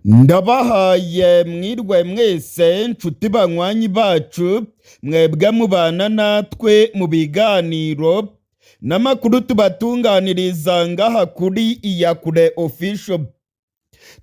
Ndabahaye mwirwe mwese nshuti banywanyi bacu mwebwe mubana natwe mu biganiro n'amakuru tubatunganiriza ngaha kuri Iyakure Official.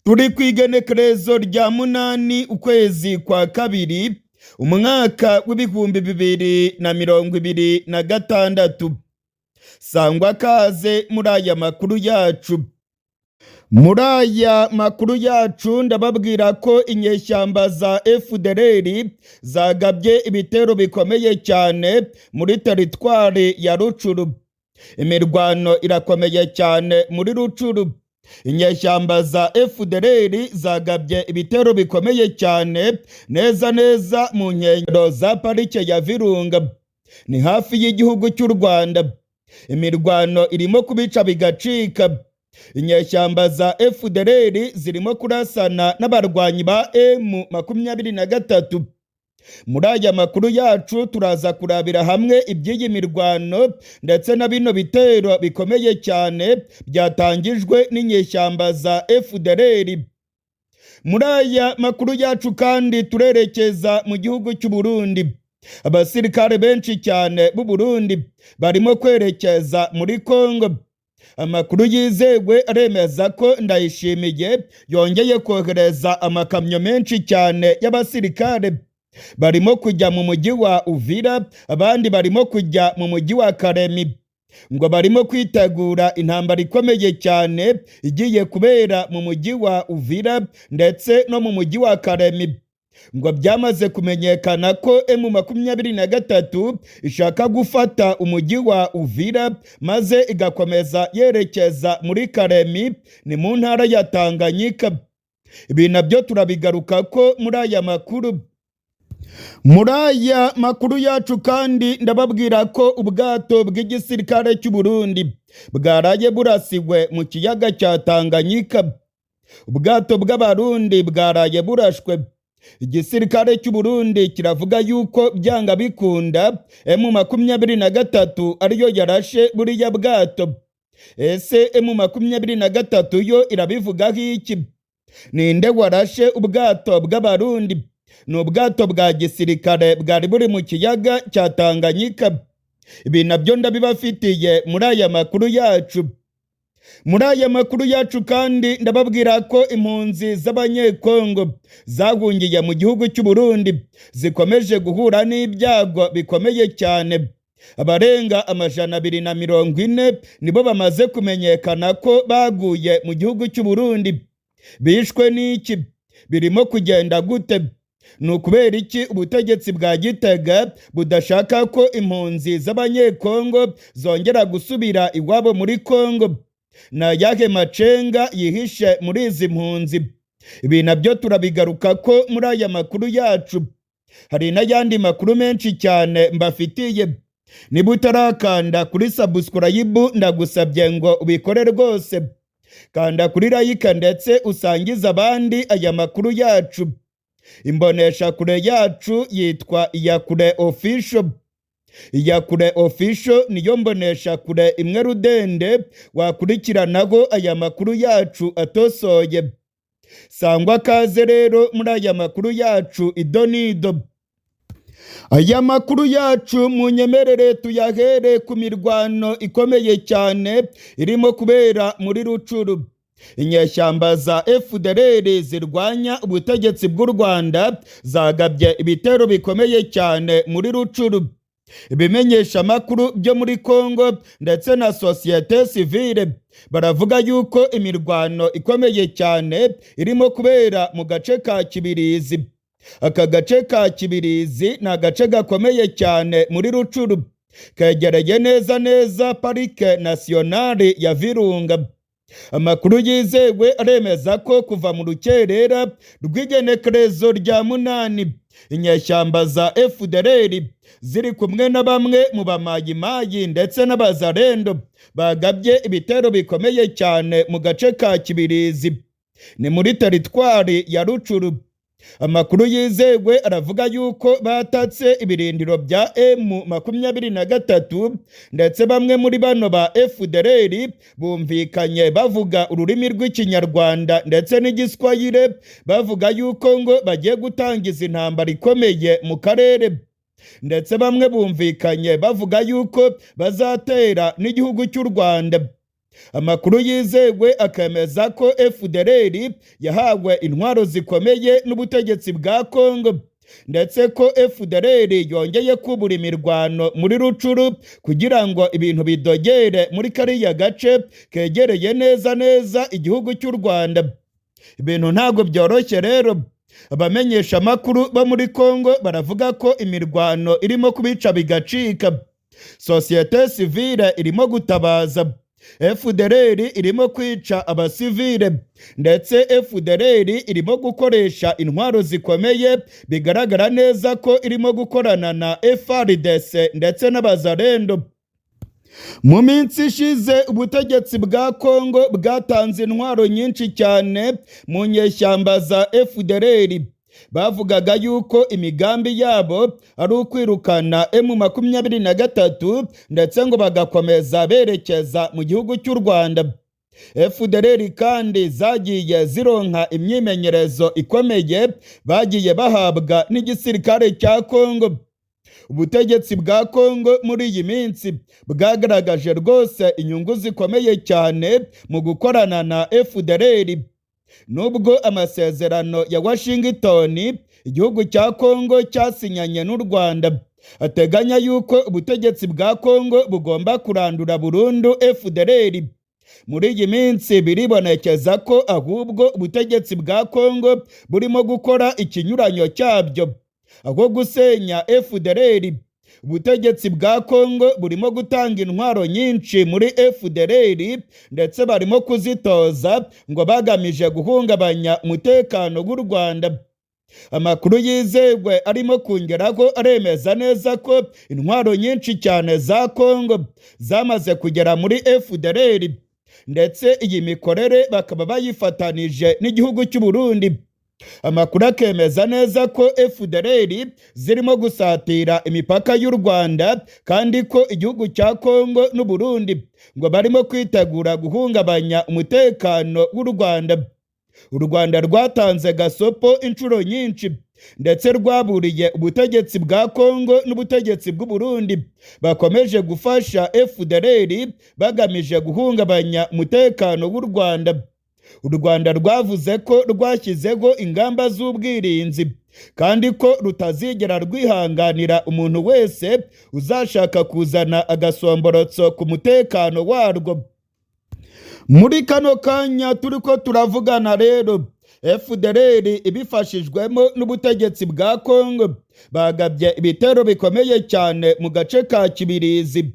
Turi kw'igenekerezo rya 8 ukwezi kwa kabiri umwaka w'ibihumbi 2026. Sangwa kaze muri aya makuru yacu. Muri aya makuru yacu ndababwira ko inyeshyamba za FDLR zagabye ibitero bikomeye cyane muri teritwari ya Rucuru. Imirwano irakomeye cyane muri Rucuru. Inyeshyamba za FDLR zagabye ibitero bikomeye cyane neza mu nkengero za parike ya Virunga, ni hafi y'igihugu cy'u Rwanda. Imirwano irimo kubica bigacika. Inyeshyamba za FDLR zirimo kurasana n'abarwanyi ba M23. Muri aya makuru yacu turaza kurabira hamwe iby'iyi mirwano ndetse na bino bitero bikomeye cyane byatangijwe n'inyeshyamba za FDLR. Muri aya makuru yacu kandi turerekeza mu gihugu cy'u Burundi. Abasirikare benshi cyane b'u Burundi barimo kwerekeza muri Kongo. Amakuru yizewe aremeza ko Ndayishimiye yongeye kohereza amakamyo menshi cyane y'abasirikare. Barimo kujya mu mujyi wa Uvira, abandi barimo kujya mu mujyi wa Karemi, ngo barimo kwitegura intambara ikomeye cyane igiye kubera mu mujyi wa Uvira ndetse no mu mujyi wa Karemi. Ngo byamaze kumenyekana ko M23 ishaka gufata umujyi wa Uvira maze igakomeza yerekeza muri Karemi, ni mu ntara ya Tanganyika. Ibi nabyo turabigaruka ko muri aya makuru. Muri aya makuru yacu kandi ndababwira ko ubwato bw'igisirikare cy'u Burundi bwaraye burasiwe mu kiyaga cya Tanganyika. Ubwato bw'abarundi bwaraye burashwe. Igisirikare cy'u Burundi kiravuga yuko byanga bikunda M23 ariyo yarashe buriya bwato. Ese M23 yo irabivugaho iki? Ninde warashe ubwato bw'abarundi? Ni ubwato bwa gisirikare bwari buri mu kiyaga cya Tanganyika. Ibi nabyo ndabibafitiye muri aya makuru yacu. Muri aya makuru yacu kandi ndababwira ko impunzi z'abanyekongo zahungiye mu gihugu cy'u Burundi zikomeje guhura n'ibyago bikomeye cyane. Abarenga 240 nibo bamaze kumenyekana ko baguye mu gihugu cy'u Burundi. Bishwe n'iki? Birimo kugenda gute? Ni ukubera iki ubutegetsi bwa Gitega budashaka ko impunzi z'abanyekongo zongera gusubira iwabo muri Kongo? Na yahe macenga yihishe muri izi mpunzi? Ibi nabyo turabigaruka ko muri aya makuru yacu. Hari n'ayandi makuru menshi cyane mbafitiye. Niba utarakanda kuri subscribe ndagusabye ngo ubikore rwose. Kanda kuri like ndetse usangiza abandi aya makuru yacu. Imbonesha kure yacu yitwa Iyakure Official. Iyakure Official niyo mbonesha kure imwe rudende wakurikiranaho aya makuru yacu atosoye. Sangwa kaze rero muri aya makuru yacu idonido. Aya makuru yacu munyemerere tuyahere ku mirwano ikomeye cyane irimo kubera muri Rucuru. Inyeshyamba za FDLR zirwanya ubutegetsi bw'u Rwanda zagabye ibitero bikomeye cyane muri Rucuru. Ibimenyesha amakuru byo muri Kongo ndetse na societe civile baravuga yuko imirwano ikomeye cyane irimo kubera mu gace ka Kibirizi. Aka gace ka Kibirizi ni agace gakomeye cyane muri Rucuru, kegereye neza parike nationale ya Virunga. Amakuru yizewe aremeza ko kuva mu rukerera rw'igenekerezo rya 8 inyeshyamba za FDLR ziri kumwe na bamwe mu bamayimayi ndetse n'abazarendo bagabye ibitero bikomeye cyane mu gace ka Kibirizi, ni muri teritwari ya Rucuru. Amakuru yizewe aravuga yuko batatse ibirindiro bya M23 ndetse bamwe muri bano ba FDLR bumvikanye bavuga ururimi rw'ikinyarwanda ndetse n'igiswahili bavuga yuko ngo bagiye gutangiza intambara ikomeye mu karere, ndetse bamwe bumvikanye bavuga yuko bazatera n'igihugu cy'u Rwanda. Amakuru yizewe akemeza ko FDLR yahawe intwaro zikomeye n'ubutegetsi bwa Kongo, ndetse ko FDLR yongeye kubura imirwano muri Rucuru kugira ngo ibintu bidogere muri kariya gace kegereye neza igihugu cy'u Rwanda. Ibintu ntabwo byoroshye rero. Abamenyesha amakuru bo muri Kongo baravuga ko imirwano irimo kubica bigacika. Societe civile irimo gutabaza. FDLR irimo kwica abasivile, ndetse FDLR irimo gukoresha intwaro zikomeye bigaragara neza ko irimo gukorana na FARDC ndetse n'abazarendo. Mu minsi ishize ubutegetsi bwa Kongo bwatanze intwaro nyinshi cyane mu nyeshyamba za FDLR. Bavugaga yuko imigambi yabo ari ukwirukana M23 ndetse ngo bagakomeza berekeza mu gihugu cy'u Rwanda. FDLR kandi zagiye zironka imyimenyerezo ikomeye bagiye bahabwa n'igisirikare cya Kongo. Ubutegetsi bwa Kongo muri iyi minsi bwagaragaje rwose inyungu zikomeye cyane mu gukorana na FDLR. Nubwo amasezerano ya Washington igihugu cya Kongo cyasinyanye n'u Rwanda ateganya yuko ubutegetsi bwa Kongo bugomba kurandura burundu FDLR, muri iyi minsi biribonekeza ko ahubwo ubutegetsi bwa Kongo burimo gukora ikinyuranyo cyabyo. Aho gusenya FDLR, ubutegetsi bwa Kongo burimo gutanga intwaro nyinshi muri FDLR ndetse barimo kuzitoza ngo bagamije guhungabanya umutekano w'u Rwanda. Amakuru yizewe arimo kongeraho aremeza neza ko intwaro nyinshi cyane za Kongo zamaze kugera muri FDLR, ndetse iyi mikorere bakaba bayifatanije n'igihugu cy'u Burundi. Amakuru akemeza neza ko FDLR zirimo gusatira imipaka y'u Rwanda kandi ko igihugu cya Kongo n'u Burundi ngo barimo kwitegura guhungabanya umutekano w'u Rwanda. U Rwanda rwatanze gasopo inshuro nyinshi ndetse rwaburiye ubutegetsi bwa Kongo n'ubutegetsi bw'u Burundi bakomeje gufasha FDLR bagamije guhungabanya umutekano w'u Rwanda. U Rwanda rwavuze ko rwashyizeho ingamba z'ubwirinzi kandi ko rutazigera rwihanganira umuntu wese uzashaka kuzana agasomborotso ku mutekano warwo. Muri kano kanya turiko turavugana rero, FDLR ibifashijwemo n'ubutegetsi bwa Kongo bagabye ibitero bikomeye cyane mu gace ka Kibirizi.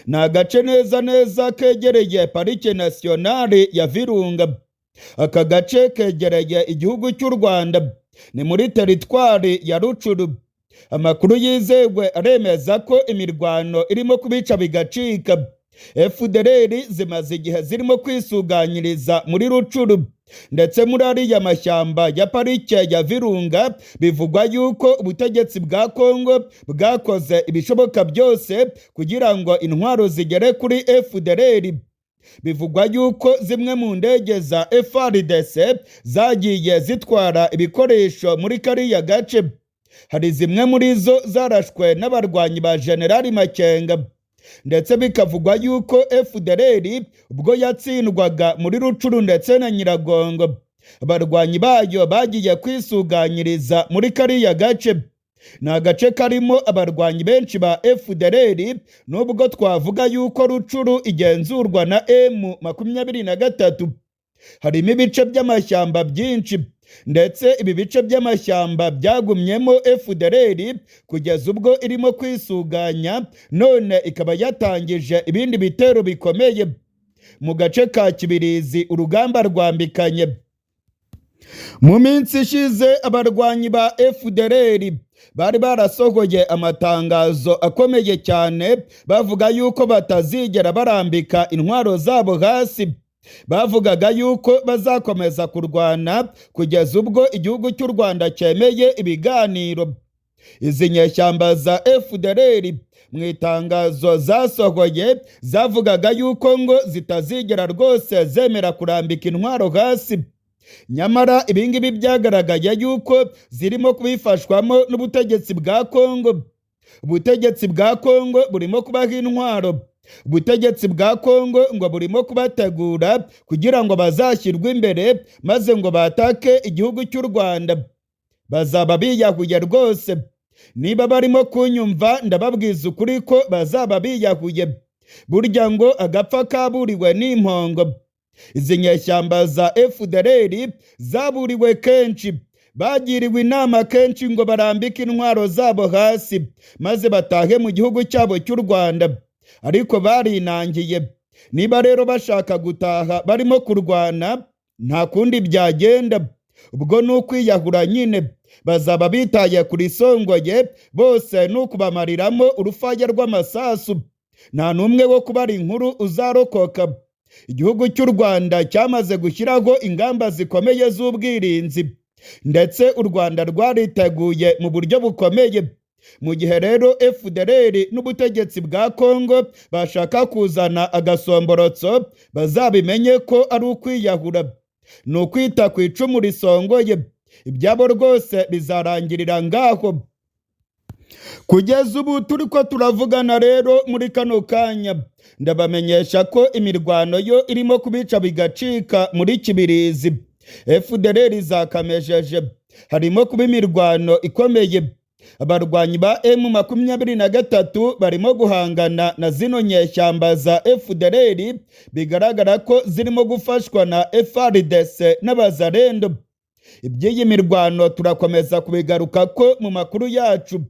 Ni agace neza kegereye Parike Nationale ya Virunga. Aka gace kegereye igihugu cy'u Rwanda, ni muri teritwari ya Rucuru. Amakuru yizewe aremeza ko imirwano irimo kubica bigacika. FDLR zimaze igihe zirimo kwisuganyiriza muri Rucuru, ndetse muri ariya mashyamba ya Parike ya Virunga bivugwa yuko ubutegetsi bwa Kongo bwakoze ibishoboka byose kugira ngo intwaro zigere kuri FDLR. Bivugwa yuko zimwe mu ndege za FARDC zagiye zitwara ibikoresho muri kariya gace. Hari zimwe muri zo zarashwe n'abarwanyi ba General Makenga, ndetse bikavugwa yuko FDLR ubwo yatsindwaga muri Rucuru ndetse na Nyiragongo, abarwanyi bayo bagiye kwisuganyiriza muri kariya gace. Ni agace karimo abarwanyi benshi ba FDLR, nubwo twavuga yuko Rucuru igenzurwa na M23. Harimo ibice by'amashyamba byinshi, ndetse ibi bice by'amashyamba byagumyemo FDLR kugeza ubwo irimo kwisuganya, none ikaba yatangije ibindi bitero bikomeye mu gace ka Kibirizi. Urugamba rwambikanye. Mu minsi ishize abarwanyi ba FDLR bari barasohoye amatangazo akomeye cyane bavuga yuko batazigera barambika intwaro zabo hasi. bavugaga yuko bazakomeza kurwana kugeza ubwo igihugu cy'u Rwanda cyemeye ibiganiro. Izi nyeshyamba za FDLR mu itangazo zasohoye zavugaga yuko ngo zitazigera rwose zemera kurambika intwaro hasi. Nyamara ibingibi byagaragaye yuko zirimo kubifashwamo n'ubutegetsi bwa Kongo. Ubutegetsi bwa Kongo burimo kubaha intwaro. Ubutegetsi bwa Kongo ngo burimo kubategura kugira ngo bazashyirwe imbere maze ngo batake igihugu cy'u Rwanda. Bazaba biyahuye rwose. Niba barimo kunyumva ndababwiza ukuri ko bazaba biyahuye. Burya ngo agapfa kaburiwe n'impongo. Izi nyeshyamba za FDLR zaburiwe kenshi. Bagiriwe inama kenshi ngo barambike intwaro zabo hasi maze batahe mu gihugu cyabo cy'u Rwanda. Ariko barinangiye. Niba rero bashaka gutaha barimo kurwana nta kundi byagenda. Ubwo ni ukwiyahura nyine. Bazaba bitaye kuri songoye bose n'ukubamariramo urufaya rw'amasasu. Nta n'umwe wo kubara inkuru uzarokoka. Igihugu cy'u Rwanda cyamaze gushyiraho ingamba zikomeye z'ubwirinzi, ndetse u Rwanda rwariteguye mu buryo bukomeye. Mu gihe rero FDLR n'ubutegetsi bwa Kongo bashaka kuzana agasomborotso, bazabimenye ko ari ukwiyahura. Ni ukwita ku icumu risongoye. Ibyabo rwose bizarangirira ngaho. Kugeza ubu turiko turavugana rero muri kano kanya ndabamenyesha ko imirwano yo irimo kubica bigacika muri Kibirizi. FDLR zakamejeje. Harimo kuba imirwano ikomeye. Abarwanyi ba M23 barimo guhangana na zino nyeshyamba za FDLR, bigaragara ko zirimo gufashwa na FARDC n'abazarendo. Iby'iyi mirwano turakomeza kubigaruka ko mu makuru yacu.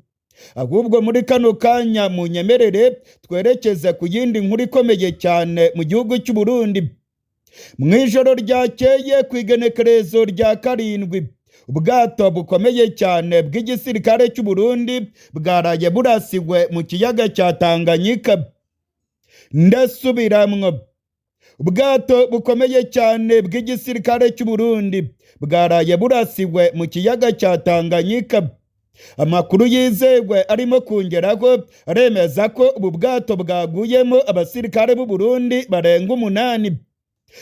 Ahubwo muri kano kanya munyemerere twerekeze ku yindi nkuru ikomeye cyane mu gihugu cy'u Burundi. Mu ijoro ryakeye ku igenekerezo rya 7, ubwato bukomeye cyane bw'igisirikare cy'u Burundi bwaraye burasiwe mu kiyaga cya Tanganyika. Ndasubiramwo. Ubwato bukomeye cyane bw'igisirikare cy'u Burundi bwaraye burasiwe mu kiyaga cya Tanganyika. Amakuru yizewe arimo kongeraho aremeza ko ubu bwato bwaguyemo abasirikare b'u Burundi barenga 8.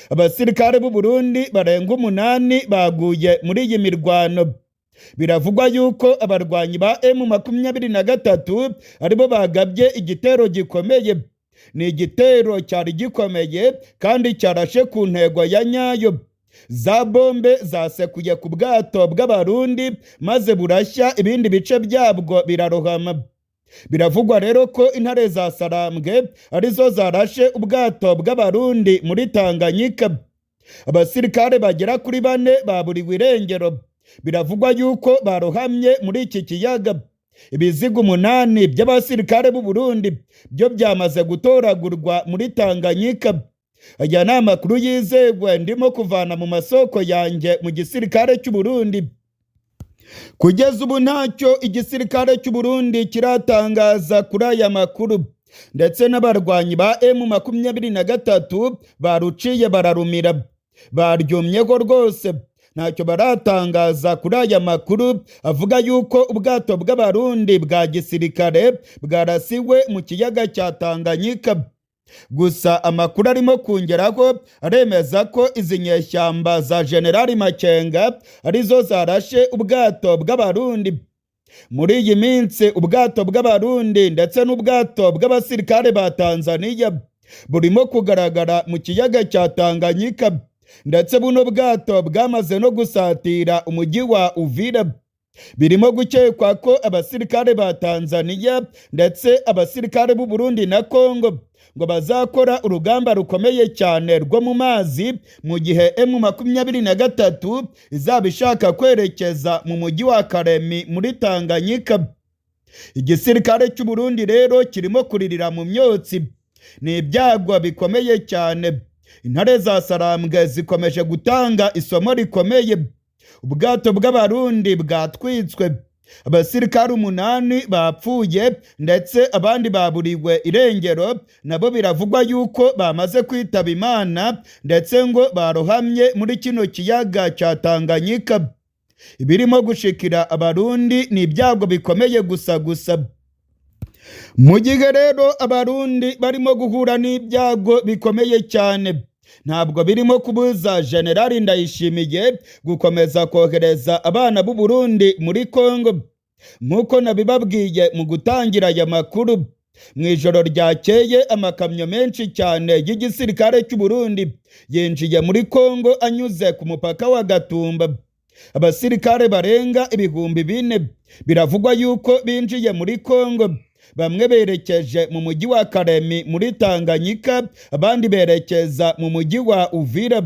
Abasirikare b'u Burundi barenga 8 baguye muri iyi mirwano. Biravugwa yuko abarwanyi ba M23 aribo bagabye igitero gikomeye. Ni igitero cyari gikomeye kandi cyarashe ku ntego ya nyayo. Za bombe zasekuye ku bwato bw'abarundi maze burashya, ibindi bice byabwo birarohama. Biravugwa rero ko intare za Sarambwe arizo zarashe ubwato bw'abarundi muri Tanganyika. Abasirikare bagera kuri 4 baburiwe irengero. Biravugwa yuko barohamye muri iki kiyaga. Ibiziga 8 by'abasirikare b'u Burundi byo byamaze gutoragurwa muri Tanganyika. Aya ni amakuru yizewe ndimo kuvana mu masoko yanjye mu gisirikare cy'u Burundi. Kugeza ubu ntacyo igisirikare cy'u Burundi kiratangaza kuri aya makuru, ndetse n'abarwanyi ba M23 baruciye bararumira, baryumyeho rwose. Ntacyo baratangaza kuri aya makuru avuga yuko ubwato bw'abarundi bwa gisirikare bwarasiwe mu kiyaga cya Tanganyika. Gusa amakuru arimo kongeraho aremeza ko izi nyeshyamba za General Makenga arizo zarashe ubwato bw'abarundi. Muri iyi minsi ubwato bw'abarundi ndetse n'ubwato bw'abasirikare ba Tanzania burimo kugaragara mu kiyaga cya Tanganyika, ndetse buno bwato bwamaze no gusatira umujyi wa Uvira. Birimo gukekwa ko abasirikare ba Tanzania ndetse abasirikare b'u Burundi na Kongo ngo bazakora urugamba rukomeye cyane rwo mu mazi mu gihe M23 izaba ishaka kwerekeza mu mujyi wa Karemi muri Tanganyika. Igisirikare cy'u Burundi rero kirimo kuririra mu myotsi. Ni ibyagwa bikomeye cyane. Intare za Sarambwe zikomeje gutanga isomo rikomeye. Ubwato bw'abarundi bwatwitswe. abasirikare 8 bapfuye ndetse abandi baburiwe irengero, nabo biravugwa yuko bamaze kwitaba Imana ndetse ngo barohamye muri kino kiyaga cya Tanganyika. Ibirimo gushikira abarundi ni ibyago bikomeye gusa. Mu gihe rero abarundi barimo guhura n'ibyago bikomeye cyane, ntabwo birimo kubuza General Ndayishimiye gukomeza kohereza abana b'u Burundi muri Kongo. Nk'uko nabibabwiye mu gutangira aya makuru, mu ijoro ryakeye amakamyo menshi cyane y'igisirikare cy'u Burundi yinjiye muri Kongo anyuze ku mupaka wa Gatumba. Abasirikare barenga 4,000 biravugwa yuko binjiye muri Kongo. Bamwe berekeje mu mujyi wa Karemi muri Tanganyika, abandi berekeza mu mujyi wa Uvira.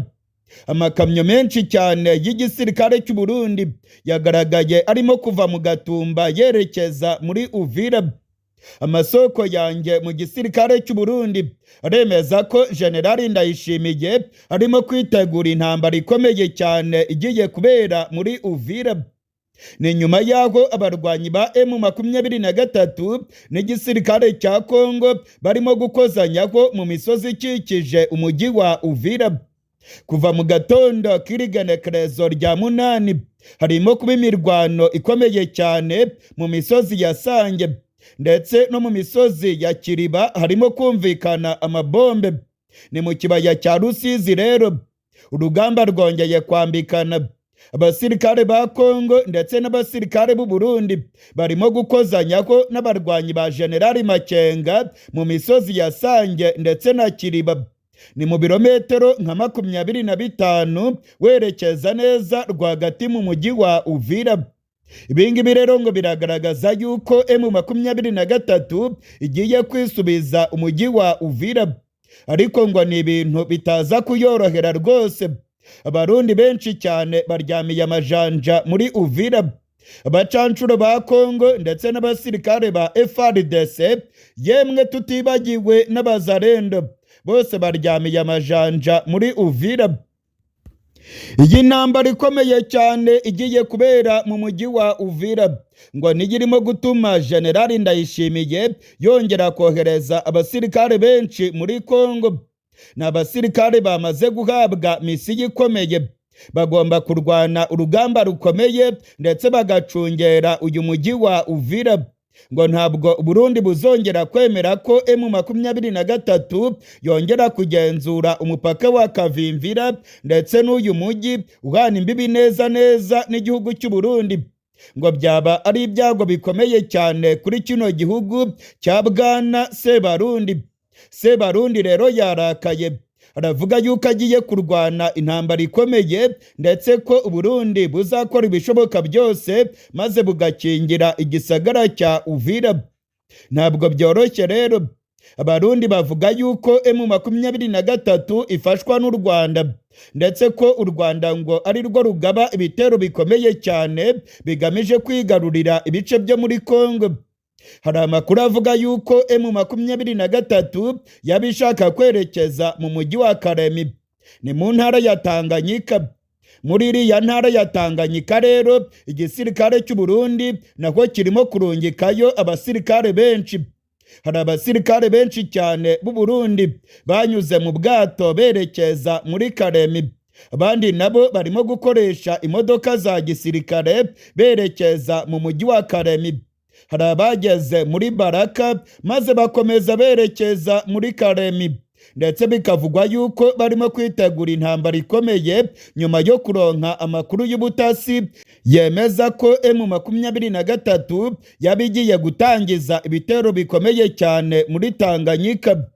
Amakamyo menshi cyane y'igisirikare cy'u Burundi yagaragaye arimo kuva mu Gatumba yerekeza muri Uvira. Amasoko yanjye mu gisirikare cy'u Burundi aremeza ko General Ndayishimiye arimo kwitegura intambara ikomeye cyane igiye kubera muri Uvira. Ni nyuma y'aho abarwanyi ba M23 n'igisirikare cya Kongo barimo gukozanyaho mu misozi ikikije umujyi wa Uvira. Kuva mu gatondo k'irigenekerezo rya 8 harimo kuba imirwano ikomeye cyane mu misozi ya Sange ndetse no mu misozi ya Kiriba harimo kumvikana amabombe. Ni mu kibaya cya Rusizi rero urugamba rwongeye kwambikana. Abasirikare ba Kongo ndetse n'abasirikare b'u Burundi barimo gukozanyaho n'abarwanyi ba General Makenga mu misozi ya Sange ndetse na Kiriba. Ni mu birometero nka 25 werekeza neza rwagati mu mujyi wa Uvira. Ibingibi rero ngo biragaragaza yuko M23 igiye kwisubiza umujyi wa Uvira, ariko ngo ni ibintu bitaza kuyorohera rwose. Abarundi benshi cyane baryamiye amajanja muri Uvira. Abacancuro ba Kongo ndetse n'abasirikare ba FARDC, yemwe tutibagiwe n'abazarendo, bose baryamiye amajanja muri Uvira. Iyi ntambara ikomeye cyane igiye kubera mu mujyi wa Uvira ngo nigirimo gutuma General Ndayishimiye yongera kohereza abasirikare benshi muri Kongo. N'abasirikare bamaze guhabwa misiyo ikomeye, bagomba kurwana urugamba rukomeye ndetse bagacungera uyu mujyi wa Uvira. Ngo ntabwo Burundi buzongera kwemera ko M23 yongera kugenzura umupaka wa Kavimvira ndetse n'uyu mujyi uhana imbibi neza n'igihugu cy'u Burundi. Ngo byaba ari ibyago bikomeye cyane kuri kino gihugu cya Bwana Sebarundi. Sebarundi rero yarakaye, aravuga yuko agiye kurwana intambara ikomeye ndetse ko Burundi buzakora ibishoboka byose maze bugakingira igisagara cya Uvira. Ntabwo byoroshye rero. Abarundi bavuga yuko M23 ifashwa n'u Rwanda ndetse ko u Rwanda ngo ari rwo rugaba ibitero bikomeye cyane bigamije kwigarurira ibice byo muri Kongo. Hari amakuru avuga yuko M23 yabishaka kwerekeza mu mujyi wa Karemi, ni mu ntara ya Tanganyika. Muri iriya ntara ya Tanganyika rero igisirikare cy'u Burundi nako kirimo kurungikayo abasirikare benshi. Hari abasirikare benshi cyane b'u Burundi banyuze mu bwato berekeza muri Karemi. Abandi nabo barimo gukoresha imodoka za gisirikare berekeza mu mujyi wa Karemi. Hari abageze muri Baraka maze bakomeza berekeza muri Karemi, ndetse bikavugwa yuko barimo kwitegura intambara ikomeye nyuma yo kuronka amakuru y'ubutasi yemeza ko M23 yabigiye gutangiza ibitero bikomeye cyane muri Tanganyika.